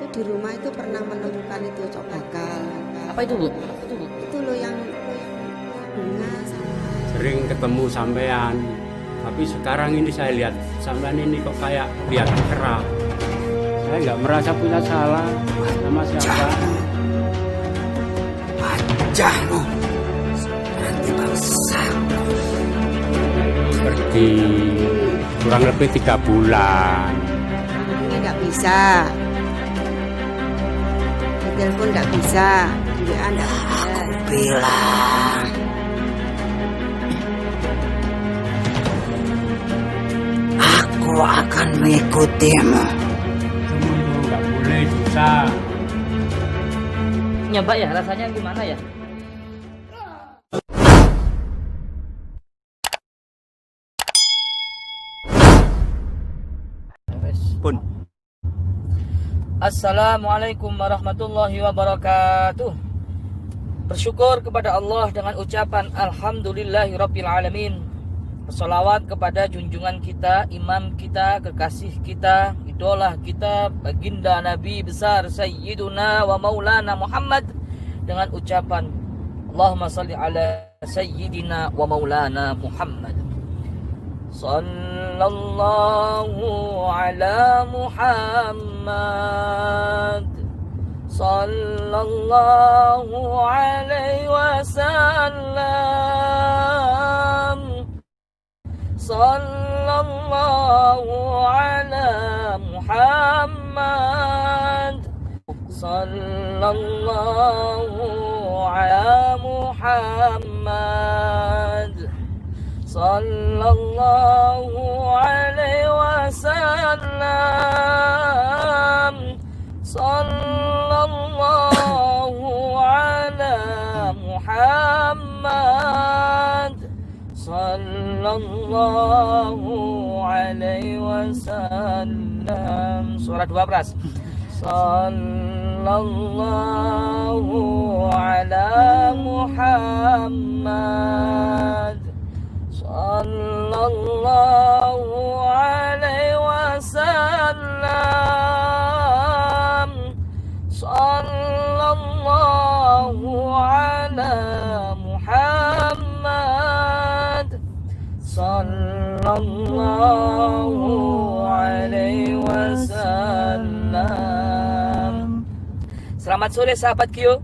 Itu di rumah itu pernah menemukan itu cok bakal. Apa itu, Bu? Itu loh yang bunga sama. Sering ketemu sampean, tapi sekarang ini saya lihat sampean ini kok kayak lihat kera. Saya nggak merasa punya salah sama siapa. Wajahmu seperti bangsa. Pergi kurang lebih 3 bulan. Ini nggak bisa. Di telepon nggak bisa. Di WA nggak bisa. Bilang aku akan mengikutimu. Itu nggak boleh, dosa. Nyoba ya, rasanya gimana ya? Pun. Assalamualaikum warahmatullahi wabarakatuh. Bersyukur kepada Allah dengan ucapan Alhamdulillahirabbil alamin. Salawat kepada junjungan kita, imam kita, kekasih kita, idola kita, baginda Nabi besar Sayyiduna wa Maulana Muhammad, dengan ucapan Allahumma salli ala Sayyidina wa Maulana Muhammad. Sallallahu ala Muhammad, sallallahu alaihi wasallam, sallallahu ala Muhammad, sallallahu ala Muhammad, sallallahu alaihi wasallam, sallallahu ala Muhammad, sallallahu alaihi wasallam. Suara 12. Sallallahu ala Muhammad, sallallahu alaihi wasallam, sallallahu ala Muhammad, sallallahu alaihi wasallam. Selamat sore sahabat Kio,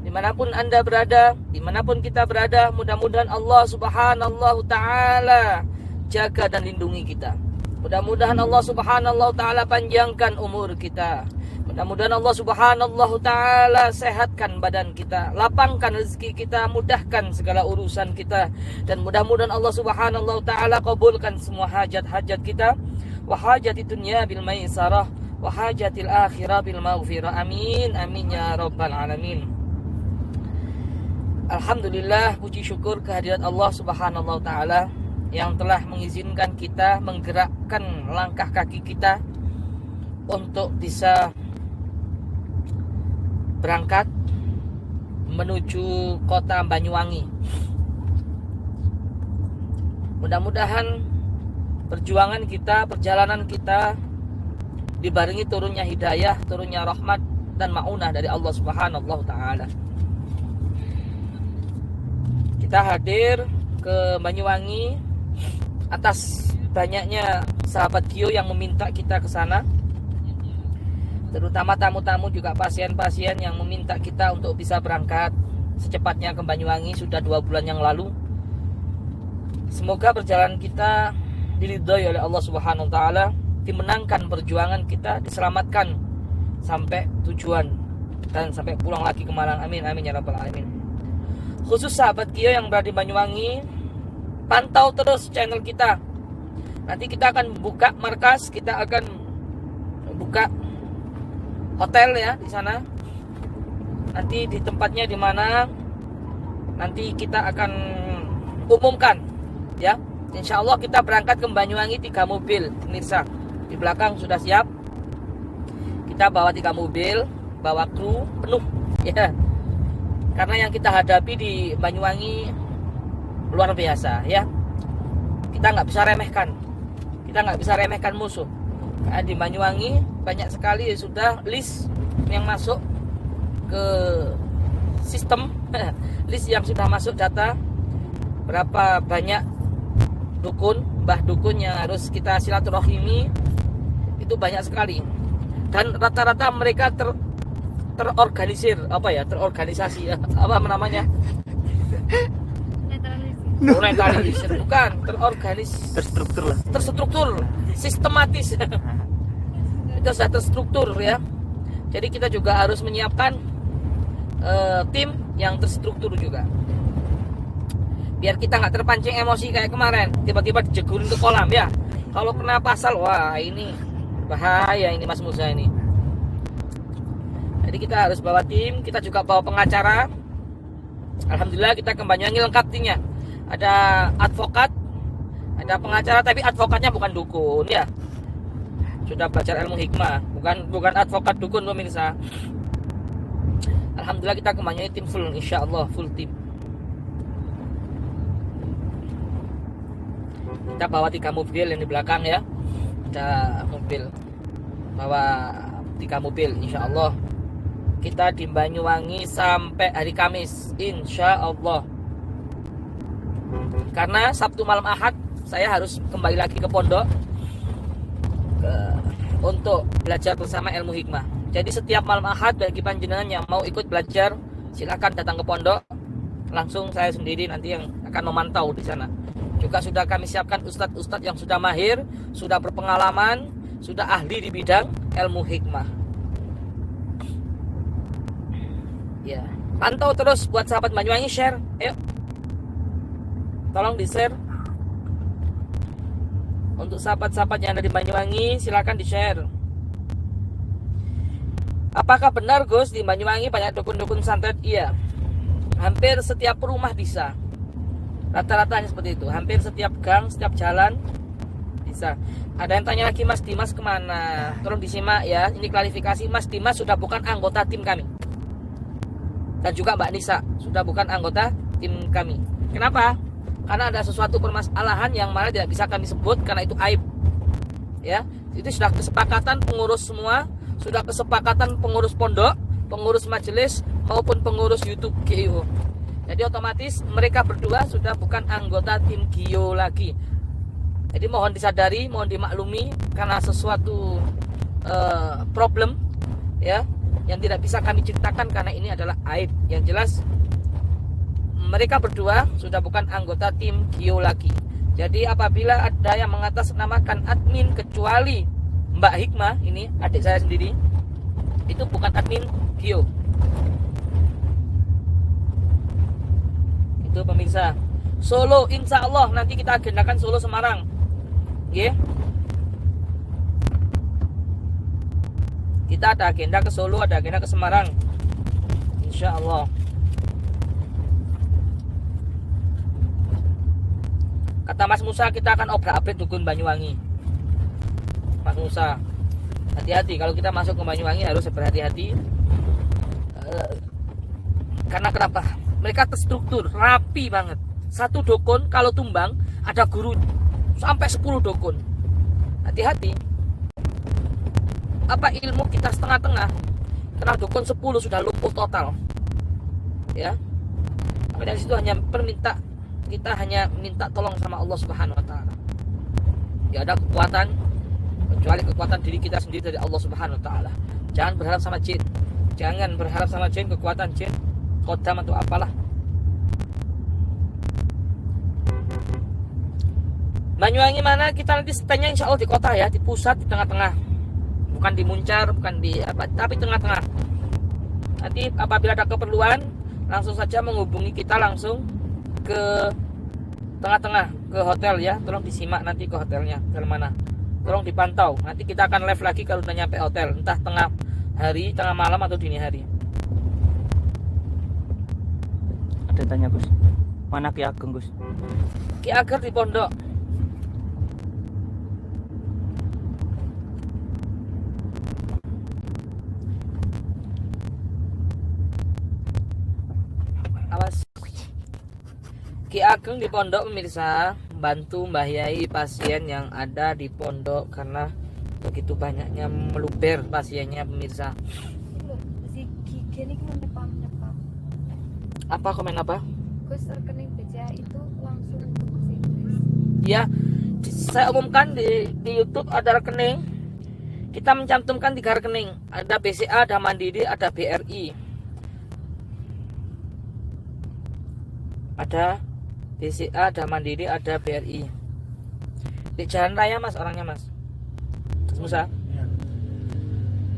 dimanapun Anda berada, dimanapun kita berada, mudah-mudahan Allah subhanahu ta'ala jaga dan lindungi kita. Mudah-mudahan Allah subhanahu ta'ala panjangkan umur kita. Mudah-mudahan Allah subhanahu ta'ala sehatkan badan kita, lapangkan rezeki kita, mudahkan segala urusan kita. Dan mudah-mudahan Allah subhanahu ta'ala kabulkan semua hajat-hajat kita. Wa hajati dunya bil maisarah, wa hajatil akhirah bil maghfirah. Amin, amin ya rabbal alamin. Alhamdulillah, puji syukur kehadirat Allah subhanahu ta'ala yang telah mengizinkan kita menggerakkan langkah kaki kita untuk bisa berangkat menuju kota Banyuwangi. Mudah-mudahan perjuangan kita, perjalanan kita dibarengi turunnya hidayah, turunnya rahmat dan maunah dari Allah subhanahu ta'ala. Kita hadir ke Banyuwangi atas banyaknya sahabat Kio yang meminta kita ke sana, terutama tamu-tamu juga pasien-pasien yang meminta kita untuk bisa berangkat secepatnya ke Banyuwangi sudah 2 bulan yang lalu. Semoga perjalanan kita diridhoi oleh Allah subhanahu wa ta'ala, dimenangkan perjuangan kita, diselamatkan sampai tujuan dan sampai pulang lagi ke Malang. Amin, amin ya rabbal alamin. Khusus sahabat Kio yang berada di Banyuwangi, pantau terus channel kita. Nanti kita akan buka markas, kita akan buka hotel ya di sana. Nanti di tempatnya di mana nanti kita akan umumkan ya. Insya Allah kita berangkat ke Banyuwangi 3 mobil, pemirsa. Di belakang sudah siap. Kita bawa 3 mobil, bawa kru penuh ya. Karena yang kita hadapi di Banyuwangi luar biasa ya. Kita nggak bisa remehkan. Kita nggak bisa remehkan musuh. Di Banyuwangi banyak sekali sudah list yang masuk ke sistem list yang sudah masuk data berapa banyak dukun, mbah dukun yang harus kita silaturahimi, itu banyak sekali. Dan rata-rata mereka terorganisir, terorganisasi apa namanya? Netralisir bukan, terstruktur, sistematis. Itu sudah terstruktur ya. Jadi kita juga harus menyiapkan tim yang terstruktur juga, biar kita nggak terpancing emosi kayak kemarin tiba-tiba dijegurin ke kolam ya. Kalau kena pasal, wah ini bahaya ini Mas Musa ini. Jadi kita harus bawa tim, kita juga bawa pengacara. Alhamdulillah kita ke Banyuwangi lengkap timnya. Ada advokat, ada pengacara, tapi advokatnya bukan dukun ya. Sudah belajar ilmu hikmah, bukan advokat dukun pemirsa. Alhamdulillah kita ke Banyuwangi tim full, insyaallah full tim. Kita bawa 3 mobil yang di belakang ya. Ada mobil, bawa 3 mobil, insyaallah. Kita di Banyuwangi sampai hari Kamis, insyaallah. Karena Sabtu malam Ahad saya harus kembali lagi ke pondok untuk belajar bersama ilmu hikmah. Jadi setiap malam Ahad bagi panjenengan yang mau ikut belajar, silakan datang ke pondok. Langsung saya sendiri nanti yang akan memantau di sana. Juga sudah kami siapkan ustadz-ustadz yang sudah mahir, sudah berpengalaman, sudah ahli di bidang ilmu hikmah. Ya, pantau terus buat sahabat Banyuwangi, share. Ayo, tolong di-share. Untuk sahabat-sahabat yang ada di Banyuwangi, silakan di-share. Apakah benar Gus di Banyuwangi banyak dukun-dukun santet? Iya. Hampir setiap rumah bisa. Rata-ratanya seperti itu. Hampir setiap gang, setiap jalan bisa. Ada yang tanya lagi, Mas Dimas kemana? Tolong disimak ya. Ini klarifikasi, Mas Dimas sudah bukan anggota tim kami. Dan juga Mbak Nisa sudah bukan anggota tim kami. Kenapa? Karena ada sesuatu permasalahan yang mana tidak bisa kami sebut karena itu aib. Ya, itu sudah kesepakatan pengurus semua, sudah kesepakatan pengurus pondok, pengurus majelis maupun pengurus YouTube GIO. Jadi otomatis mereka berdua sudah bukan anggota tim GIO lagi. Jadi mohon disadari, mohon dimaklumi karena sesuatu problem ya yang tidak bisa kami ceritakan karena ini adalah aib. Yang jelas mereka berdua sudah bukan anggota tim GIO lagi. Jadi apabila ada yang mengatasnamakan admin kecuali Mbak Hikmah, ini adik saya sendiri, itu bukan admin GIO. Itu pemirsa. Solo, insya Allah nanti kita agendakan Solo Semarang. Yeah. Kita ada agenda ke Solo, ada agenda ke Semarang, insya Allah. Kata Mas Musa, kita akan obrak-abrik dukun Banyuwangi. Mas Musa, hati-hati kalau kita masuk ke Banyuwangi, harus berhati-hati. Karena kenapa? Mereka terstruktur, rapi banget. Satu dukun kalau tumbang ada guru sampai 10 dukun. Hati-hati. Apa ilmu kita setengah-tengah? Karena dukun 10 sudah lumpuh total. Ya. Maka dari situ kita hanya minta tolong sama Allah Subhanahu wa taala. Ya ada kekuatan kecuali kekuatan diri kita sendiri dari Allah Subhanahu wa taala. Jangan berharap sama jin. Jangan berharap sama jin, kekuatan jin, kodam atau apalah. Banyuwangi mana? Kita nanti standnya insya Allah di kota ya, di pusat, di tengah-tengah. Bukan di Muncar, bukan di apa, tapi tengah-tengah. Nanti apabila ada keperluan, langsung saja menghubungi kita langsung ke tengah-tengah, ke hotel ya. Tolong disimak nanti ke hotelnya, hotel mana. Tolong dipantau. Nanti kita akan live lagi kalau udah nyampe hotel, entah tengah hari, tengah malam atau dini hari. Ada tanya Gus, mana Ki Ageng Gus? Ki Ageng di pondok. Awas. Ki Ageng di pondok pemirsa, bantu Mbah Yai pasien yang ada di pondok karena begitu banyaknya meluber pasiennya pemirsa. Si Gigen ini menyepam. Apa komen apa? Gus, rekening BCA itu langsung ke Gus. Ya, saya umumkan di YouTube ada rekening. Kita mencantumkan 3 rekening. Ada BCA, ada Mandiri, ada BRI. Ada BCA, ada Mandiri, ada BRI. Di jalan raya mas, orangnya mas. Mas Musa.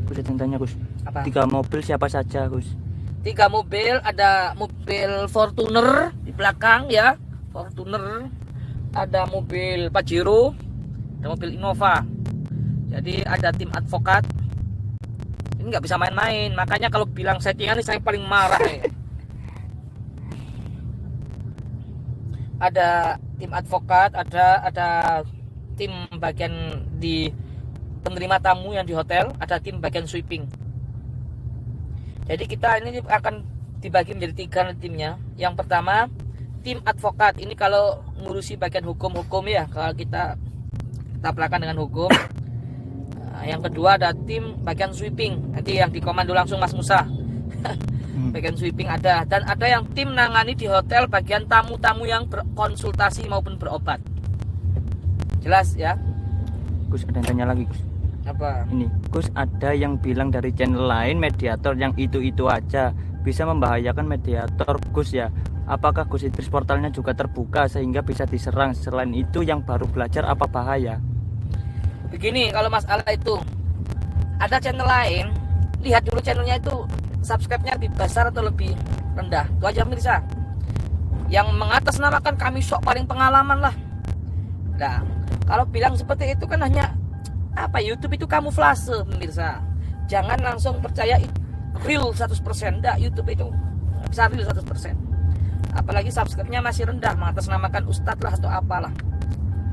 Gus, ada yang tanya Gus. Apa? 3 mobil siapa saja Gus? 3 mobil, ada mobil Fortuner di belakang ya, Fortuner. Ada mobil Pajero, ada mobil Innova. Jadi ada tim advokat. Ini nggak bisa main-main. Makanya kalau bilang settingan ini saya paling marah ya. Ada tim advokat, ada tim bagian di penerima tamu yang di hotel, ada tim bagian sweeping. Jadi kita ini akan dibagi menjadi 3 timnya. Yang pertama tim advokat, ini kalau ngurusi bagian hukum ya, kalau kita tabrakan dengan hukum. Yang kedua ada tim bagian sweeping, nanti yang dikomando langsung Mas Musa. Bagian sweeping ada, dan ada yang tim nangani di hotel bagian tamu-tamu yang berkonsultasi maupun berobat. Jelas ya? Gus, ada yang tanya lagi Gus. Apa? Ini Gus, ada yang bilang dari channel lain mediator yang itu aja bisa membahayakan mediator Gus ya. Apakah Gus Idris portalnya juga terbuka sehingga bisa diserang? Selain itu yang baru belajar apa bahaya? Begini, kalau masalah itu ada channel lain, lihat dulu channelnya itu subscribe-nya lebih besar atau lebih rendah. Itu aja pemirsa. Yang mengatasnamakan kami sok paling pengalaman lah. Nah, kalau bilang seperti itu kan hanya apa, YouTube itu kamuflase pemirsa. Jangan langsung percaya real 100%. Enggak, YouTube itu bisa real 100%. Apalagi subscribe-nya masih rendah, mengatasnamakan ustadz lah atau apalah.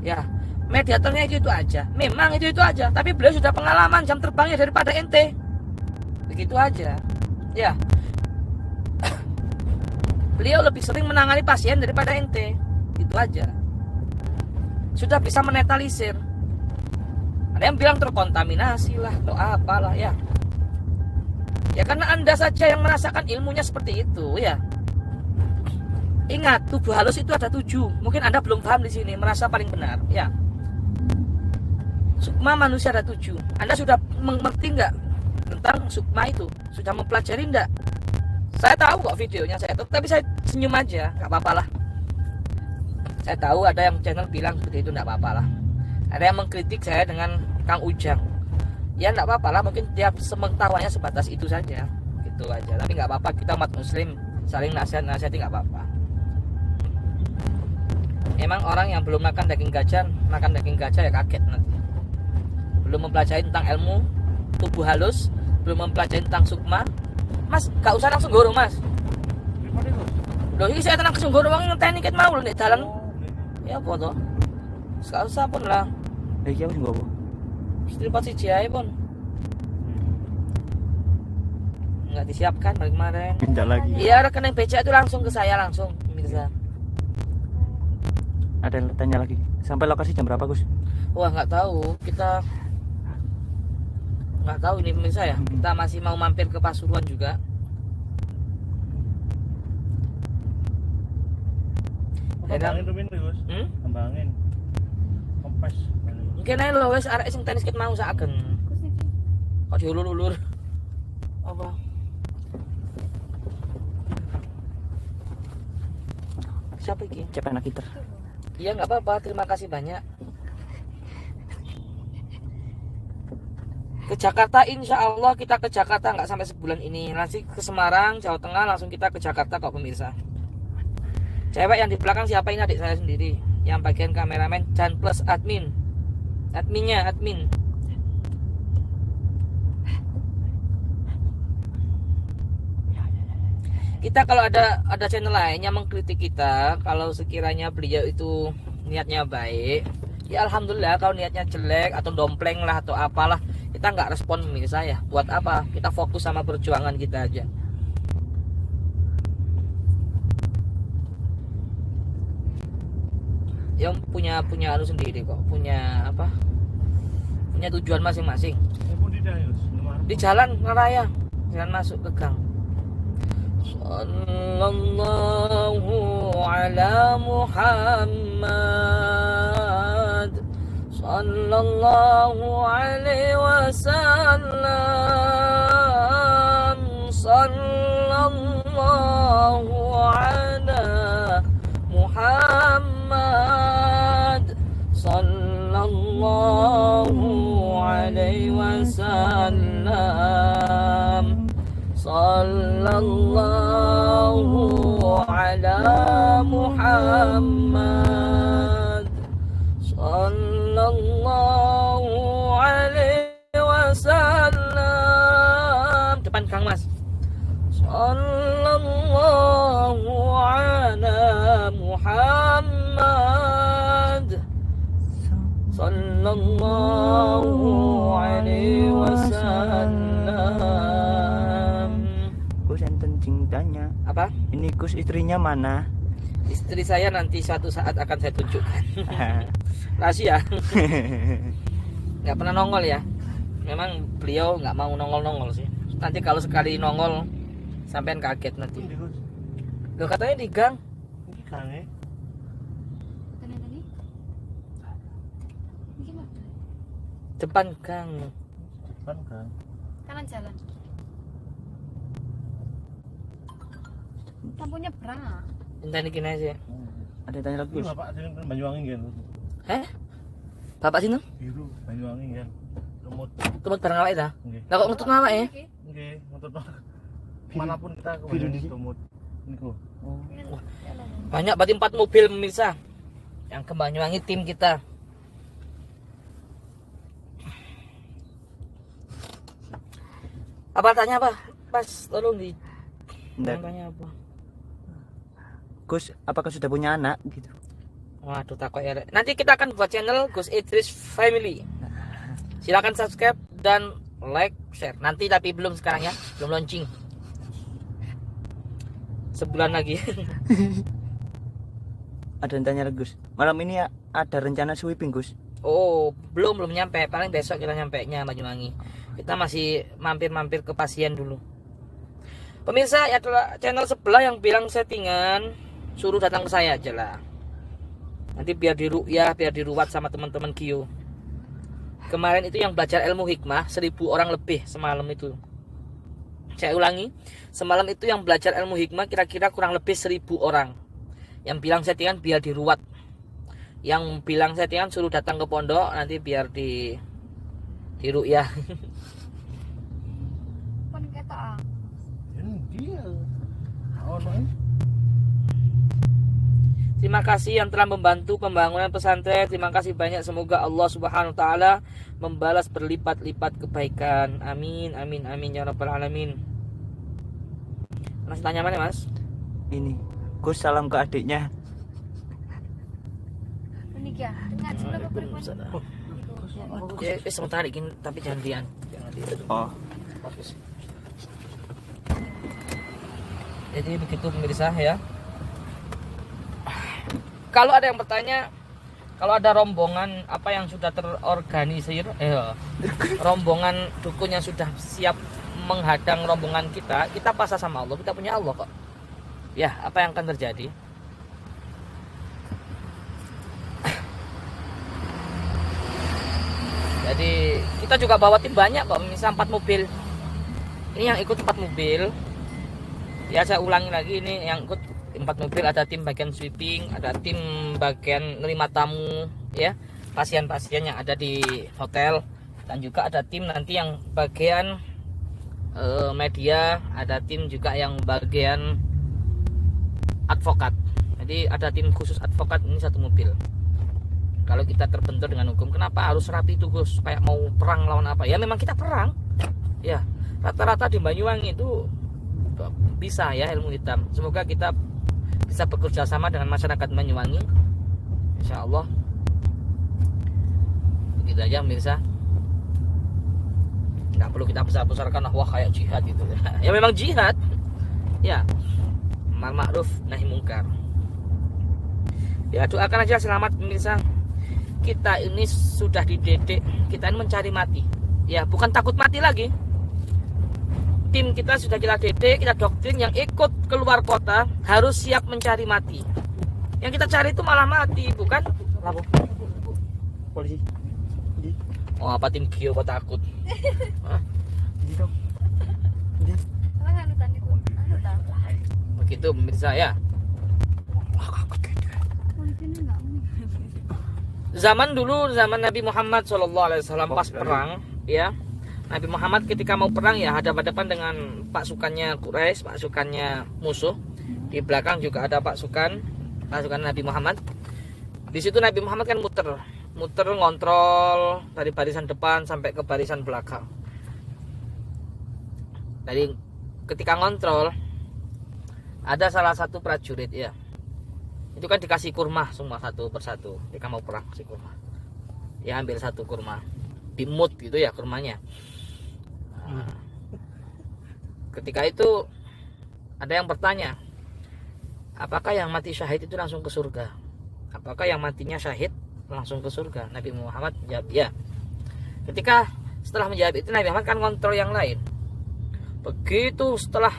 Ya, mediatornya itu aja. Memang itu aja, tapi beliau sudah pengalaman jam terbangnya daripada ente. Begitu aja. Ya. Beliau lebih sering menangani pasien daripada ente. Itu aja. Sudah bisa menetalisir. Ada yang bilang terkontaminasi lah atau apalah ya. Ya karena Anda saja yang merasakan ilmunya seperti itu ya. Ingat, tubuh halus itu ada 7. Mungkin Anda belum paham di sini, merasa paling benar ya. Sukma manusia ada 7. Anda sudah mengerti nggak tentang sukma itu? Sudah mempelajari nggak? Saya tahu kok videonya saya, tapi saya senyum aja, nggak apa-apa lah. Saya tahu ada yang channel bilang seperti itu, nggak apa-apa lah. Ada yang mengkritik saya dengan Kang Ujang. Ya nggak apa-apa lah, mungkin tiap sementawanya sebatas itu saja, gitu aja. Tapi nggak apa-apa, kita umat muslim saling nasihat-nasihati nggak apa-apa. Emang orang yang belum makan daging gajah ya kaget nanti. Belum mempelajari tentang ilmu tubuh halus, belum mempelajari tentang sukma. Mas, gak usah langsung goro mas. Loh ini saya tenang langsung goro, wong ngenteni ket mau lho nek dalan. Ya apa to? Gak usah pun lah. Iki aku nggowo. Istri pot siji ae pun. Enggak disiapkan balik kemarin. Minta lagi. Iya, rekening BCA itu langsung ke saya langsung, pemirsa. Ada yang tanya lagi. Sampai lokasi jam berapa Gus? Wah nggak tahu, kita nggak tahu ini pemirsa ya. Kita masih mau mampir ke Pasuruan juga. Kembangin tuh pintu Gus. Kembangin. Kompas. Mungkin aja loh wes arek sing tenis ket mau saken. Kok diulur-ulur. Apa? Siapa iki? Cepat anak kita. Iya nggak apa-apa, terima kasih banyak. Ke Jakarta, insya Allah kita ke Jakarta nggak sampai sebulan ini. Nanti ke Semarang, Jawa Tengah, langsung kita ke Jakarta kok pemirsa. Cewek yang di belakang siapa ini? Adik saya sendiri. Yang bagian kameramen dan plus admin. Admin. Kita kalau ada channel lain yang mengkritik kita, kalau sekiranya beliau itu niatnya baik, ya alhamdulillah. Kalau niatnya jelek atau dompleng lah atau apalah, kita nggak respon pemirsa ya. Buat apa? Kita fokus sama perjuangan kita aja. Yang punya anu sendiri kok, punya punya tujuan masing-masing. Di jalan raya, jalan masuk ke gang. Sallallahu ala Muhammad, sallallahu alaihi wasallam, sallallahu ala Muhammad, sallallahu alaihi wasallam, sallallahu ala Muhammad, sallallahu alaihi wasallam. Depan Kang Mas. Sallallahu ala Muhammad, sallallahu alaihi wasallam. Gus enten cintanya. Apa? Ini Gus istrinya mana? Istri saya nanti suatu saat akan saya tunjukkan. Rahasia. Nggak pernah nongol ya. Memang beliau nggak mau nongol-nongol sih. Nanti kalau sekali nongol sampean kaget nanti. Loh katanya di gang. Kanan tadi? Gimana? Depan gang. Kanan jalan. Lampunya berang. Entah gini aja. Ada yang tanya lagi Gus. Bapak sini Banyuwangi kan. Heh? Bapak sini? Biru Banyuwangi kan. Lumut. Tumut barang awak itu? Nggih. Lah kok nutut awak ya? Nggih, motor manapun kita ke Banyuwangi lumut. Niku. Banyak berarti 4 mobil pemirsa yang ke Banyuwangi tim kita. Apa tanya apa? Pas tolong di tanya apa? Gus, apakah sudah punya anak gitu? Waduh takut ya. Nanti kita akan buat channel Gus Idris Family. Silakan subscribe dan like, share. Nanti tapi belum sekarang ya, belum launching. Sebulan lagi. Ada yang tanya lagi Gus. Malam ini ada rencana sweeping Gus? Oh, belum nyampe. Paling besok kita nyampe nya Banyuwangi. Kita masih mampir-mampir ke pasien dulu. Pemirsa, ya adalah channel sebelah yang bilang settingan, suruh datang ke saya aja lah. Nanti biar diru'yah, biar diruat sama teman-teman Gio. Kemarin itu yang belajar ilmu hikmah 1000 orang lebih semalam itu. Saya ulangi, semalam itu yang belajar ilmu hikmah kira-kira kurang lebih 1000 orang. Yang bilang settingan biar diruat. Yang bilang settingan suruh datang ke pondok, nanti biar diru'yah. Pun kata Dia. Awal Terima kasih yang telah membantu pembangunan pesantren. Terima kasih banyak. Semoga Allah Subhanahu wa taala membalas berlipat-lipat kebaikan. Amin amin amin ya rabbal alamin. Mas tanya mana, Mas? Ini Gus salam ke adiknya. ini ya. Dengar sebelum berikut. Ya, sebentar ini tapi jangan dian. Jangan dian. Oh. Bagus. Jadi begitu pemirsa ya. Kalau ada yang bertanya, kalau ada rombongan apa yang sudah terorganisir, rombongan dukun yang sudah siap menghadang rombongan kita pasrah sama Allah. Kita punya Allah kok. Ya, apa yang akan terjadi? Jadi kita juga bawa tim banyak kok, misalnya 4 mobil. Ini yang ikut 4 mobil. Ya saya ulangi lagi, ini yang ikut 4 mobil, ada tim bagian sweeping, ada tim bagian nerima tamu ya, pasien-pasien yang ada di hotel, dan juga ada tim nanti yang bagian media, ada tim juga yang bagian advokat. Jadi ada tim khusus advokat, ini 1 mobil. Kalau kita terbentur dengan hukum, kenapa harus rapi itu Gus? Kayak mau perang lawan apa? Ya memang kita perang. Ya, rata-rata di Banyuwangi itu bisa ya ilmu hitam. Semoga kita bisa bekerja sama dengan masyarakat Banyuwangi, insya Allah. Begitu aja pemirsa. Nggak perlu kita besar-besarkan wah kayak jihad gitu. Ya memang jihad. Ya, amar ma'ruf nahi mungkar. Ya doakan aja selamat pemirsa. kita ini sudah dididik, kita ini mencari mati. Ya, bukan takut mati lagi. Tim kita sudah kita didik, kita doktrin yang ikut keluar kota harus siap mencari mati. Yang kita cari itu malah mati, bukan? Polisi. Oh, apa tim Gio kok takut? Di dong. Apa anutan itu? Anutan. Begitu pemirsa ya. Polisinya nggak mau. Zaman dulu, zaman Nabi Muhammad SAW pas perang, ya. Nabi Muhammad ketika mau perang ya hadap-hadapan dengan pasukannya Quraisy, pasukannya musuh. Di belakang juga ada pasukan Nabi Muhammad. Di situ Nabi Muhammad kan muter ngontrol dari barisan depan sampai ke barisan belakang. Jadi ketika ngontrol ada salah satu prajurit ya. Itu kan dikasih kurma semua satu persatu. Ketika mau perang kasih kurma. Ya ambil satu kurma. Dimut gitu ya kurmanya. Nah, ketika itu ada yang bertanya, apakah yang mati syahid itu langsung ke surga? Apakah yang matinya syahid langsung ke surga? Nabi Muhammad menjawab ya. Ketika setelah menjawab itu Nabi Muhammad kan kontrol yang lain. Begitu setelah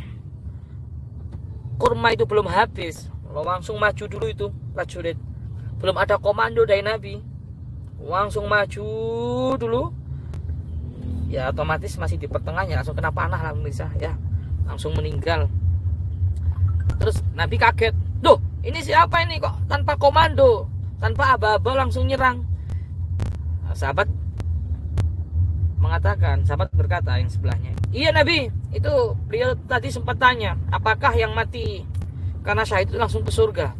kurma itu belum habis, langsung maju dulu itu prajurit. Belum ada komando dari Nabi, langsung maju dulu. Ya otomatis masih di pertengahnya langsung kena panah lah pemirsa ya, langsung meninggal. Terus Nabi kaget, duh ini siapa ini kok tanpa komando, tanpa aba-aba langsung nyerang. Nah, sahabat berkata yang sebelahnya, iya Nabi, itu beliau tadi sempat tanya, apakah yang mati karena syahid itu langsung ke surga?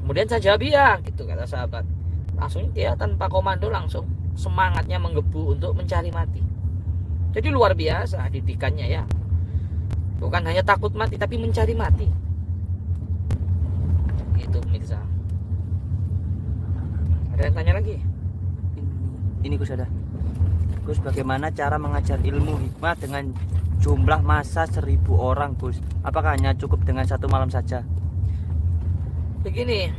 Kemudian saya jawab iya, gitu kata sahabat. Langsung dia tanpa komando langsung semangatnya menggebu untuk mencari mati. Jadi luar biasa didikannya ya. Bukan hanya takut mati tapi mencari mati. Gitu pemirsa. Ada yang tanya lagi? Ini Gus ada. Gus, bagaimana cara mengajar ilmu hikmah dengan jumlah massa 1000 orang Gus? Apakah hanya cukup dengan satu malam saja? Begini,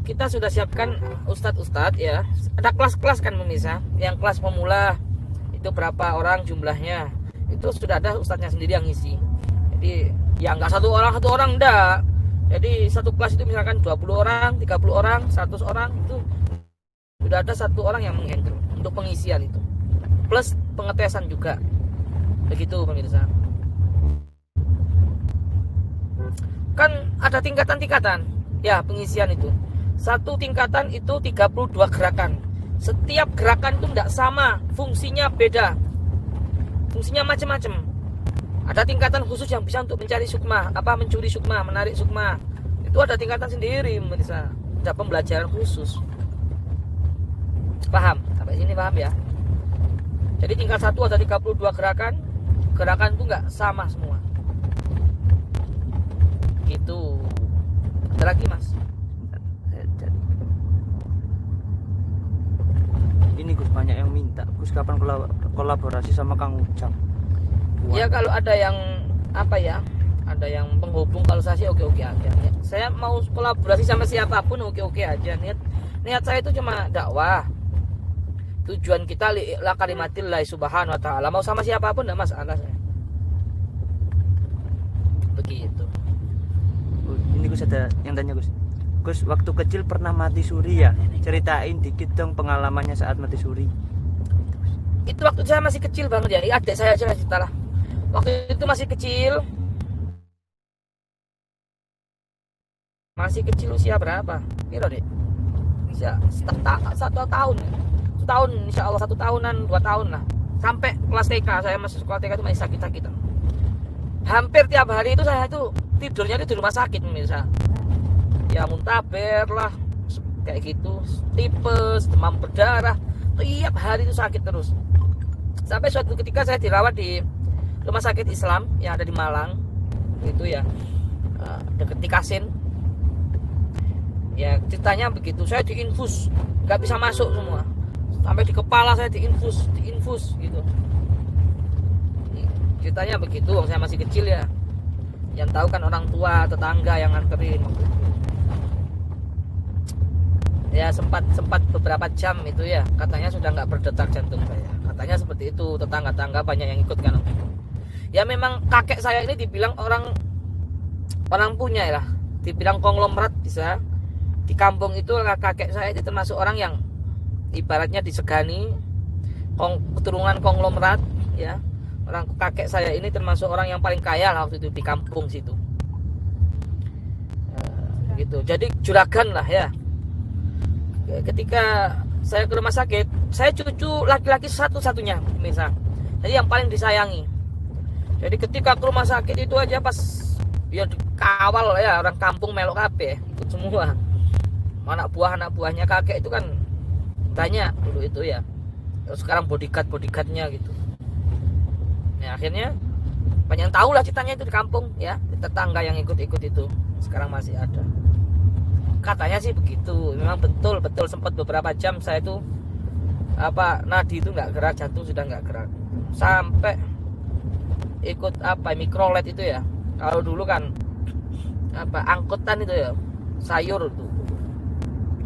kita sudah siapkan ustadz-ustadz ya. Ada kelas-kelas kan pemirsa. Yang kelas pemula itu berapa orang jumlahnya, itu sudah ada ustadznya sendiri yang ngisi. Jadi ya nggak satu orang enggak. Jadi satu kelas itu misalkan 20 orang, 30 orang, 100 orang, itu sudah ada satu orang yang menghandle untuk pengisian itu. Plus pengetesan juga. Begitu pemirsa. Kan ada tingkatan-tingkatan ya pengisian itu. Satu tingkatan itu 32 gerakan. Setiap gerakan itu tidak sama, fungsinya beda. Fungsinya macam-macam. Ada tingkatan khusus yang bisa untuk mencari sukma, mencuri sukma, menarik sukma. Itu ada tingkatan sendiri, pemirsa. Ada pembelajaran khusus. Paham? Sampai sini paham ya? Jadi tingkat 1 ada 32 gerakan. Gerakan itu nggak sama semua. Gitu. Ada lagi mas? Ini Gus, banyak yang minta Gus kapan kolaborasi sama Kang Ujang. Ya kalau ada yang ada yang penghubung, kalau saya sih oke-oke aja ya. Saya mau kolaborasi sama siapapun oke-oke aja. Niat saya itu cuma dakwah. Tujuan kita la kalimatillah subhanahu wa ta'ala. Mau sama siapapun enggak masalah saya. Begitu. Ini Gus ada yang tanya Gus. Gus, waktu kecil pernah mati suri ya? Ceritain dikit dong pengalamannya saat mati suri. Itu waktu saya masih kecil banget ya. Adik saya aja cerita lah. Waktu itu masih kecil. Masih kecil usia berapa? Piro deh? Usia 1 tahun. 1 tahun insya Allah, 1 tahunan, 2 tahun lah. Sampai kelas TK, saya masih sekolah TK itu masih sakit-sakitan. Hampir tiap hari itu saya itu tidurnya di rumah sakit pemirsa. Ya muntaber lah, kayak gitu, tipes, demam berdarah, tiap hari itu sakit terus. Sampai suatu ketika saya dirawat di rumah sakit Islam yang ada di Malang, itu ya, dekat Tikasin. Ya ceritanya begitu, saya diinfus, nggak bisa masuk semua, sampai di kepala saya diinfus gitu. Ceritanya begitu, saya masih kecil ya. Yang tahu kan orang tua, tetangga yang nganterin. ya sempat beberapa jam itu ya, katanya sudah nggak berdetak jantung saya, katanya seperti itu. Tetangga-tangga banyak yang ikut kan. Ya memang kakek saya ini dibilang orang punya lah, dibilang konglomerat bisa. Di kampung itu kakek saya itu termasuk orang yang ibaratnya disegani, keturunan konglomerat ya. Orang kakek saya ini termasuk orang yang paling kaya lah waktu itu di kampung situ. Gitu. Jadi juragan lah ya. Ketika saya ke rumah sakit, saya cucu laki-laki satu-satunya misal. Jadi yang paling disayangi. Jadi ketika ke rumah sakit itu aja pas ya dikawal ya orang kampung melok kabeh, ikut semua. Anak buahnya kakek itu kan banyak dulu itu ya. Terus sekarang bodyguardnya gitu. Ya akhirnya banyak yang tahu lah ceritanya itu di kampung ya, tetangga yang ikut-ikut itu sekarang masih ada. Katanya sih begitu, memang betul sempat beberapa jam saya itu nadi itu nggak gerak, jantung sudah nggak gerak, sampai ikut mikrolet itu ya. Kalau dulu kan angkutan itu ya, sayur itu.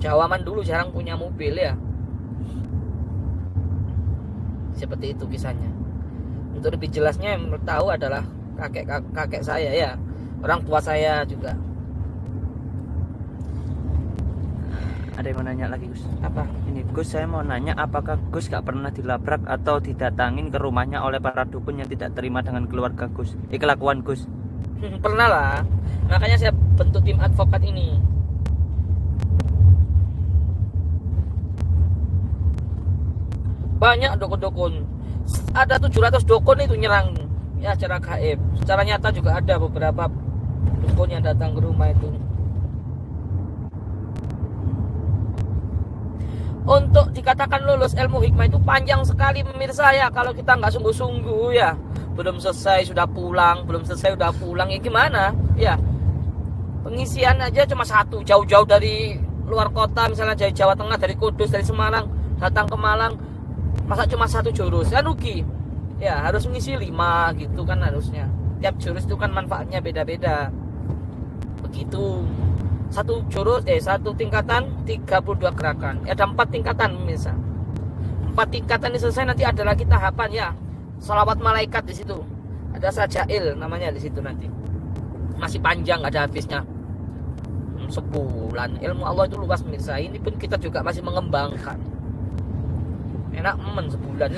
Jawaman dulu jarang punya mobil ya. Seperti itu kisahnya. Untuk lebih jelasnya yang tahu adalah kakek saya ya, orang tua saya juga. Ada yang mau nanya lagi Gus? Apa? Ini Gus, saya mau nanya, apakah Gus gak pernah dilabrak atau didatangin ke rumahnya oleh para dukun yang tidak terima dengan keluarga Gus, kelakuan Gus? Pernah lah, makanya saya bentuk tim advokat ini. Banyak dukun-dukun, ada 700 dukun itu nyerang ya secara gaib. Secara nyata juga ada beberapa dukun yang datang ke rumah itu. Untuk dikatakan lulus ilmu hikmah itu panjang sekali pemirsa ya. Kalau kita nggak sungguh-sungguh ya, belum selesai sudah pulang, ya gimana ya. Pengisian aja cuma satu, jauh-jauh dari luar kota, misalnya dari Jawa Tengah, dari Kudus, dari Semarang datang ke Malang, masa cuma satu jurus kan rugi ya, harus mengisi 5 gitu kan harusnya. Tiap jurus itu kan manfaatnya beda-beda begitu. Satu tingkatan 32 gerakan ya, ada 4 tingkatan misal. 4 tingkatan ini selesai, nanti ada lagi tahapan ya, salawat malaikat di situ, ada sajail namanya di situ, nanti masih panjang, ada habisnya. Sebulan ilmu Allah itu luas pemirsa. Ini pun kita juga masih mengembangkan. Enak sebulan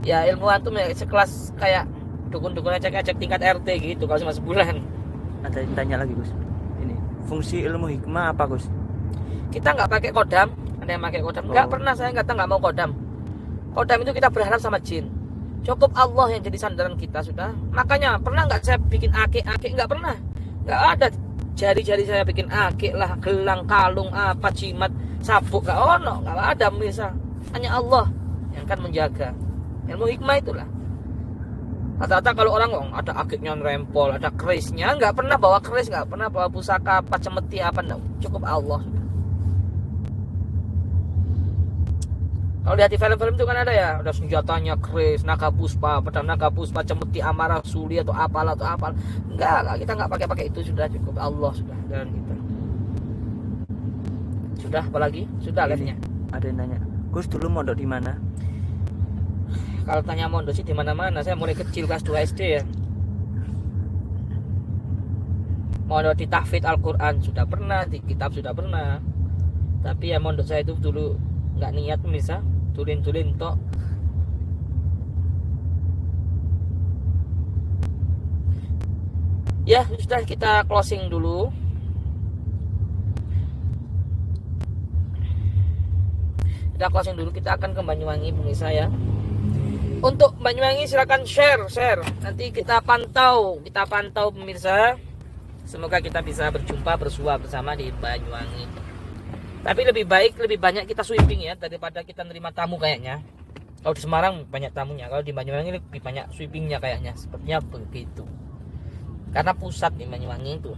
ya ilmu antum ya sekelas kayak dukun-dukun acak-acak tingkat RT gitu kalau cuma sebulan. Ada yang tanya lagi Gus, ini fungsi ilmu hikmah apa Gus? Kita nggak pakai kodam. Ada yang pakai kodam? Nggak pernah, saya nggak mau kodam. Kodam itu kita berharap sama jin, cukup Allah yang jadi sandaran kita sudah. Makanya pernah nggak saya bikin akik? Nggak pernah, nggak ada. Jari-jari saya bikin akik lah, gelang, kalung, jimat, sabuk, nggak ada misal. Hanya Allah yang akan menjaga. Ilmu hikmah itulah. Rata-rata kalau orang ada akiknya rempol, ada kerisnya, nggak pernah bawa keris, nggak pernah bawa pusaka, cemeti enggak. Cukup Allah. Kalau lihat di film-film itu kan ada ya, ada senjatanya keris, naga puspa, pedang naga puspa, cemeti, amarah, suli atau apalah. Enggak, kita nggak pakai itu, sudah cukup Allah sudah jalan kita. Sudah, apalagi? Sudah live-nya. Ada yang nanya, Gus dulu mondok di mana? Kalau tanya mondok sih di mana-mana. Saya mulai kecil kelas 2 SD ya. Mondok di tahfidz Al-Qur'an sudah pernah, di kitab sudah pernah. Tapi ya mondok saya itu dulu nggak niat bisa, tulin-tulin tok. Ya, sudah kita closing dulu. Kita closing dulu, kita akan ke Banyuwangi pemirsa ya. Untuk Banyuwangi silakan share. Nanti kita pantau pemirsa. Semoga kita bisa berjumpa bersua bersama di Banyuwangi. Tapi lebih banyak kita sweeping ya daripada kita nerima tamu kayaknya. Kalau di Semarang banyak tamunya, kalau di Banyuwangi lebih banyak sweepingnya kayaknya. Sepertinya begitu. Karena pusat di Banyuwangi itu.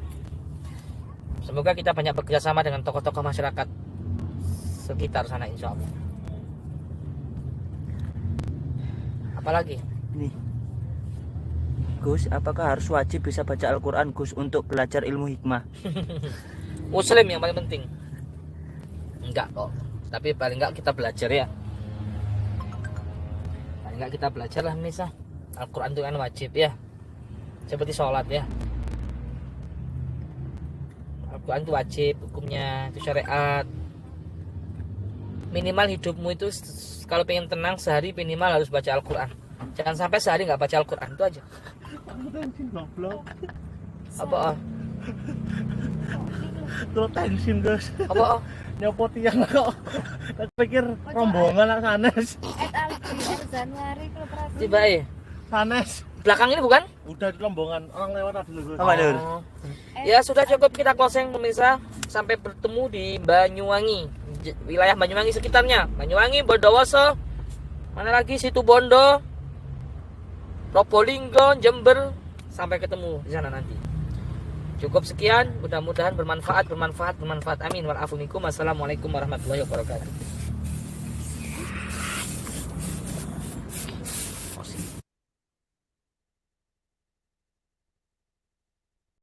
Semoga kita banyak bekerjasama dengan tokoh-tokoh masyarakat sekitar sana insya Allah. Apalagi? Nih, Gus, apakah harus wajib bisa baca Al-Quran Gus untuk belajar ilmu hikmah? Muslim yang paling penting. Enggak kok. Tapi paling enggak kita belajar ya. Paling enggak kita belajar lah misal. Al-Quran itu kan wajib ya. Seperti sholat ya. Al-Quran itu wajib, hukumnya itu syariat. Minimal hidupmu itu kalau pengen tenang sehari minimal harus baca Al-Quran. Jangan sampai sehari nggak baca Al-Quran, itu aja. Tensin goblok. Apa? Tuh tensin guys. Apa? Nyopot tiang kok. Tak pikir rombongan lah sanes. Januari kooperasi. Tiba Sanes. belakang ini bukan? Udah di rombongan orang lewat tadi dulu. Apa Nur? Ya sudah cukup kita closing pemirsa. Sampai bertemu di Banyuwangi, wilayah Banyuwangi sekitarnya. Banyuwangi, Bondowoso, mana lagi Situbondo, Probolinggo, Jember. Sampai ketemu di sana nanti. Cukup sekian, mudah-mudahan bermanfaat. Amin. Wa'alaikum warahmatullahi wabarakatuh.